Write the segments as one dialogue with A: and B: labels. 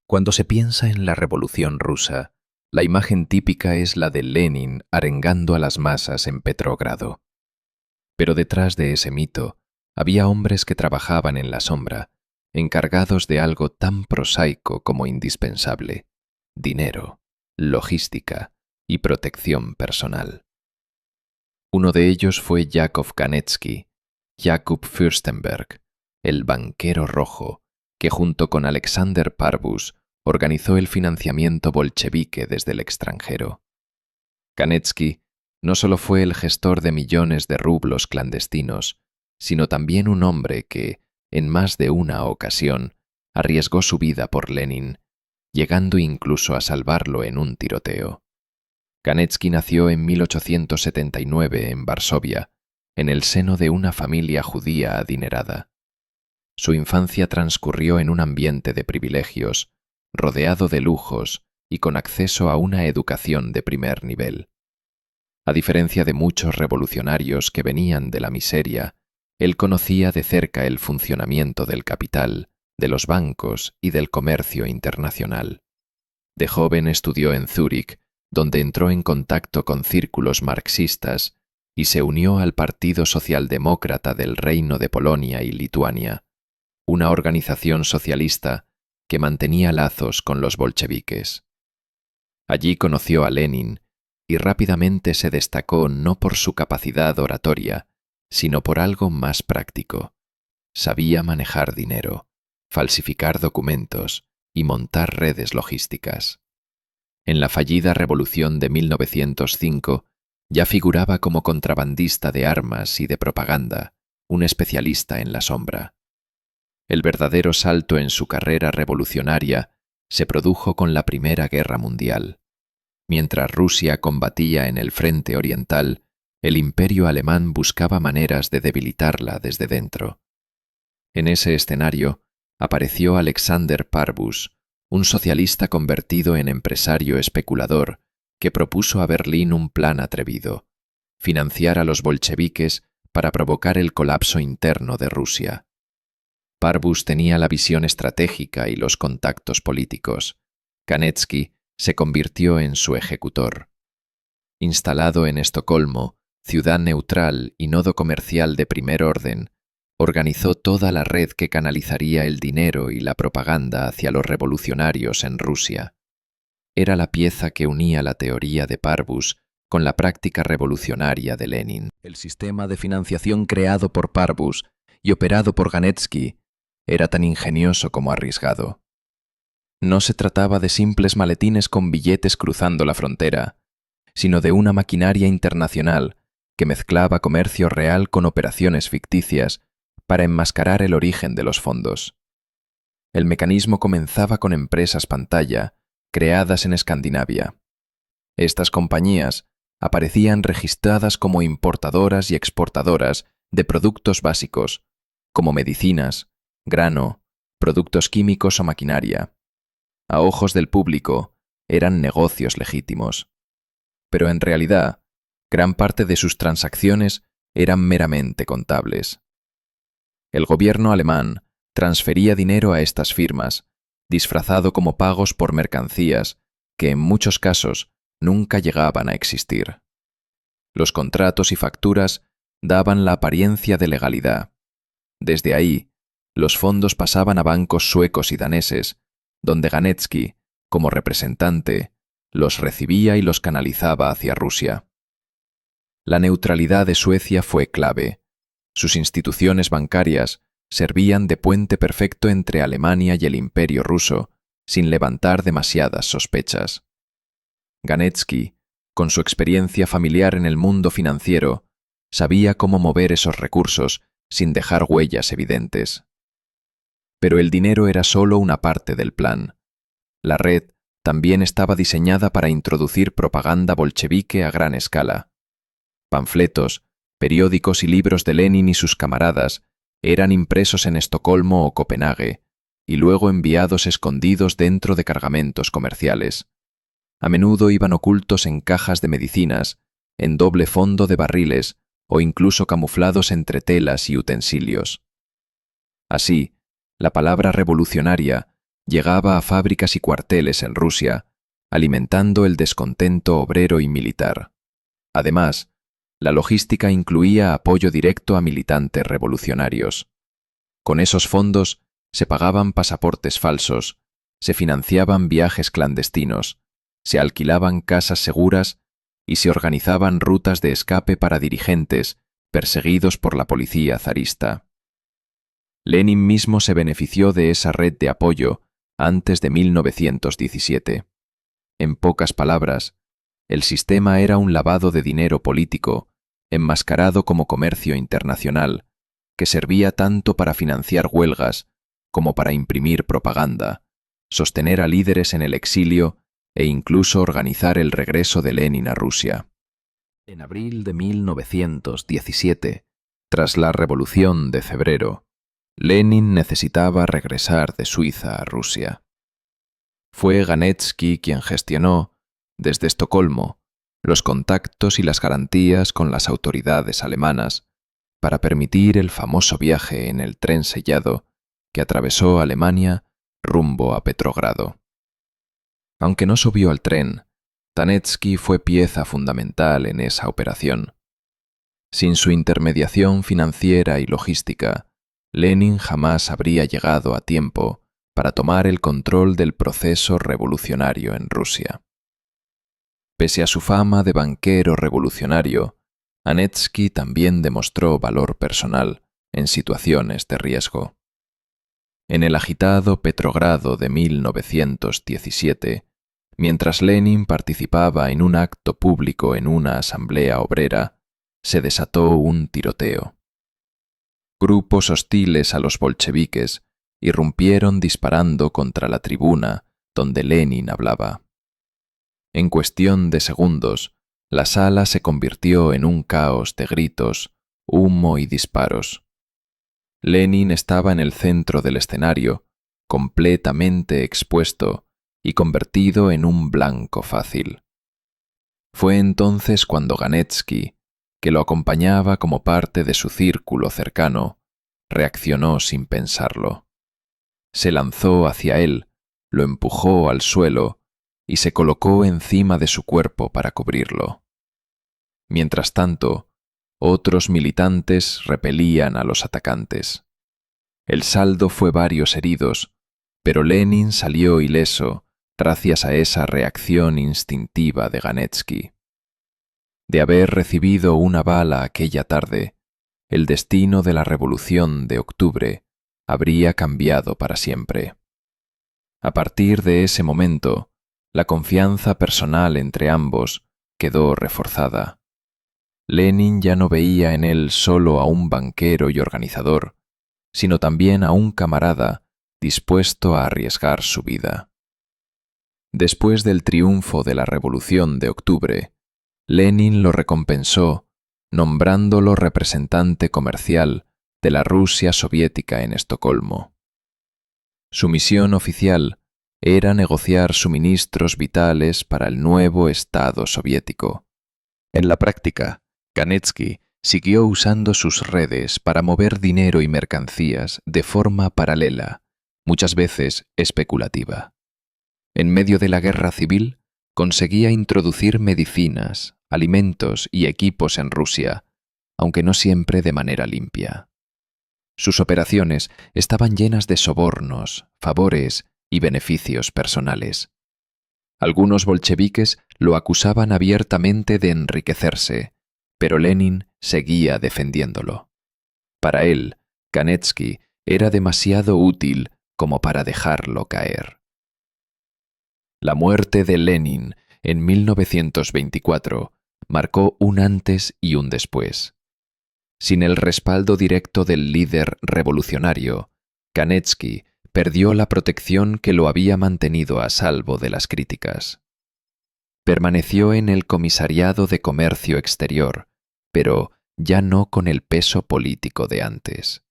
A: Cuando se piensa en la Revolución rusa, la imagen típica es la de Lenin arengando a las masas en Petrogrado. Pero detrás de ese mito había hombres que trabajaban en la sombra, encargados de algo tan prosaico como indispensable: dinero, logística y protección personal. Uno de ellos fue Yakov Ganetsky, Jakub Fürstenberg, el banquero rojo, que junto con Alexander Parvus organizó el financiamiento bolchevique desde el extranjero. Ganetsky no solo fue el gestor de millones de rublos clandestinos, sino también un hombre que, en más de una ocasión, arriesgó su vida por Lenin, llegando incluso a salvarlo en un tiroteo. Ganetsky nació en 1879 en Varsovia, en el seno de una familia judía adinerada. Su infancia transcurrió en un ambiente de privilegios, rodeado de lujos y con acceso a una educación de primer nivel. A diferencia de muchos revolucionarios que venían de la miseria, él conocía de cerca el funcionamiento del capital, de los bancos y del comercio internacional. De joven estudió en Zúrich, donde entró en contacto con círculos marxistas y se unió al Partido Socialdemócrata del Reino de Polonia y Lituania, una organización socialista que mantenía lazos con los bolcheviques. Allí conoció a Lenin y rápidamente se destacó no por su capacidad oratoria, sino por algo más práctico. Sabía manejar dinero, falsificar documentos y montar redes logísticas. En la fallida Revolución de 1905 ya figuraba como contrabandista de armas y de propaganda, un especialista en la sombra. El verdadero salto en su carrera revolucionaria se produjo con la Primera Guerra Mundial. Mientras Rusia combatía en el frente oriental, el Imperio alemán buscaba maneras de debilitarla desde dentro. En ese escenario apareció Alexander Parvus, un socialista convertido en empresario especulador que propuso a Berlín un plan atrevido: financiar a los bolcheviques para provocar el colapso interno de Rusia. Parvus tenía la visión estratégica y los contactos políticos. Ganetsky se convirtió en su ejecutor. Instalado en Estocolmo, ciudad neutral y nodo comercial de primer orden, organizó toda la red que canalizaría el dinero y la propaganda hacia los revolucionarios en Rusia. Era la pieza que unía la teoría de Parvus con la práctica revolucionaria de Lenin. El sistema de financiación creado por Parvus y operado por Ganetsky era tan ingenioso como arriesgado. No se trataba de simples maletines con billetes cruzando la frontera, sino de una maquinaria internacional que mezclaba comercio real con operaciones ficticias para enmascarar el origen de los fondos. El mecanismo comenzaba con empresas pantalla, creadas en Escandinavia. Estas compañías aparecían registradas como importadoras y exportadoras de productos básicos, como medicinas, grano, productos químicos o maquinaria. A ojos del público, eran negocios legítimos. Pero en realidad, gran parte de sus transacciones eran meramente contables. El gobierno alemán transfería dinero a estas firmas, disfrazado como pagos por mercancías que en muchos casos nunca llegaban a existir. Los contratos y facturas daban la apariencia de legalidad. Desde ahí, los fondos pasaban a bancos suecos y daneses, donde Ganetsky, como representante, los recibía y los canalizaba hacia Rusia. La neutralidad de Suecia fue clave. Sus instituciones bancarias servían de puente perfecto entre Alemania y el Imperio ruso, sin levantar demasiadas sospechas. Ganetsky, con su experiencia familiar en el mundo financiero, sabía cómo mover esos recursos sin dejar huellas evidentes. Pero el dinero era solo una parte del plan. La red también estaba diseñada para introducir propaganda bolchevique a gran escala. Panfletos, periódicos y libros de Lenin y sus camaradas eran impresos en Estocolmo o Copenhague y luego enviados escondidos dentro de cargamentos comerciales. A menudo iban ocultos en cajas de medicinas, en doble fondo de barriles o incluso camuflados entre telas y utensilios. Así, la palabra revolucionaria llegaba a fábricas y cuarteles en Rusia, alimentando el descontento obrero y militar. Además, la logística incluía apoyo directo a militantes revolucionarios. Con esos fondos se pagaban pasaportes falsos, se financiaban viajes clandestinos, se alquilaban casas seguras y se organizaban rutas de escape para dirigentes perseguidos por la policía zarista. Lenin mismo se benefició de esa red de apoyo antes de 1917. En pocas palabras, el sistema era un lavado de dinero político, enmascarado como comercio internacional, que servía tanto para financiar huelgas como para imprimir propaganda, sostener a líderes en el exilio e incluso organizar el regreso de Lenin a Rusia. En abril de 1917, tras la Revolución de Febrero, Lenin necesitaba regresar de Suiza a Rusia. Fue Ganetsky quien gestionó, desde Estocolmo, los contactos y las garantías con las autoridades alemanas para permitir el famoso viaje en el tren sellado que atravesó Alemania rumbo a Petrogrado. Aunque no subió al tren, Ganetsky fue pieza fundamental en esa operación. Sin su intermediación financiera y logística, Lenin jamás habría llegado a tiempo para tomar el control del proceso revolucionario en Rusia. Pese a su fama de banquero revolucionario, Ganetsky también demostró valor personal en situaciones de riesgo. En el agitado Petrogrado de 1917, mientras Lenin participaba en un acto público en una asamblea obrera, se desató un tiroteo. Grupos hostiles a los bolcheviques irrumpieron disparando contra la tribuna donde Lenin hablaba. En cuestión de segundos, la sala se convirtió en un caos de gritos, humo y disparos. Lenin estaba en el centro del escenario, completamente expuesto y convertido en un blanco fácil. Fue entonces cuando Ganetsky, que lo acompañaba como parte de su círculo cercano, reaccionó sin pensarlo. Se lanzó hacia él, lo empujó al suelo y se colocó encima de su cuerpo para cubrirlo. Mientras tanto, otros militantes repelían a los atacantes. El saldo fue varios heridos, pero Lenin salió ileso gracias a esa reacción instintiva de Ganetsky. De haber recibido una bala aquella tarde, el destino de la Revolución de Octubre habría cambiado para siempre. A partir de ese momento, la confianza personal entre ambos quedó reforzada. Lenin ya no veía en él solo a un banquero y organizador, sino también a un camarada dispuesto a arriesgar su vida. Después del triunfo de la Revolución de Octubre, Lenin lo recompensó nombrándolo representante comercial de la Rusia soviética en Estocolmo. Su misión oficial era negociar suministros vitales para el nuevo Estado soviético. En la práctica, Ganetsky siguió usando sus redes para mover dinero y mercancías de forma paralela, muchas veces especulativa. En medio de la guerra civil, conseguía introducir medicinas, alimentos y equipos en Rusia, aunque no siempre de manera limpia. Sus operaciones estaban llenas de sobornos, favores y beneficios personales. Algunos bolcheviques lo acusaban abiertamente de enriquecerse, pero Lenin seguía defendiéndolo. Para él, Ganetsky era demasiado útil como para dejarlo caer. La muerte de Lenin en 1924 marcó un antes y un después. Sin el respaldo directo del líder revolucionario, Ganetsky perdió la protección que lo había mantenido a salvo de las críticas. Permaneció en el Comisariado de Comercio Exterior, pero ya no con el peso político de antes.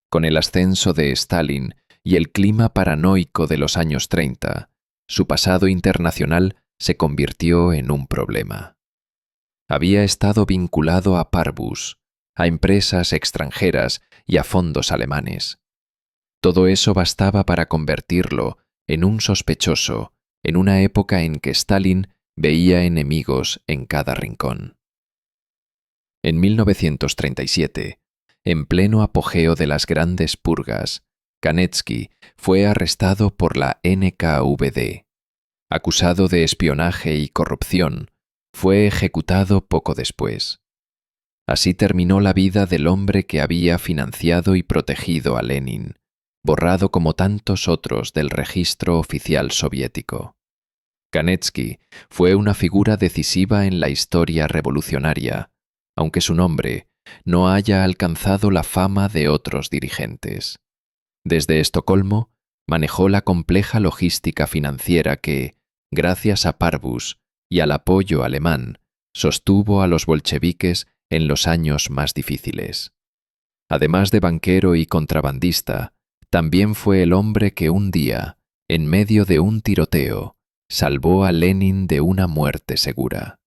A: Con el ascenso de Stalin y el clima paranoico de los años 30, su pasado internacional se convirtió en un problema. Había estado vinculado a Parbus, a empresas extranjeras y a fondos alemanes. Todo eso bastaba para convertirlo en un sospechoso en una época en que Stalin veía enemigos en cada rincón. En 1937, en pleno apogeo de las grandes purgas, Kanetsky fue arrestado por la NKVD. Acusado de espionaje y corrupción, fue ejecutado poco después. Así terminó la vida del hombre que había financiado y protegido a Lenin, borrado como tantos otros del registro oficial soviético. Kanetsky fue una figura decisiva en la historia revolucionaria, aunque su nombre no haya alcanzado la fama de otros dirigentes. Desde Estocolmo manejó la compleja logística financiera que, gracias a Parbus y al apoyo alemán, sostuvo a los bolcheviques en los años más difíciles. Además de banquero y contrabandista, también fue el hombre que un día, en medio de un tiroteo, salvó a Lenin de una muerte segura.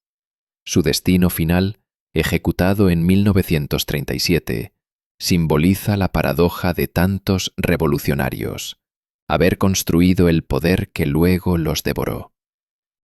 A: Su destino final, ejecutado en 1937, simboliza la paradoja de tantos revolucionarios, haber construido el poder que luego los devoró.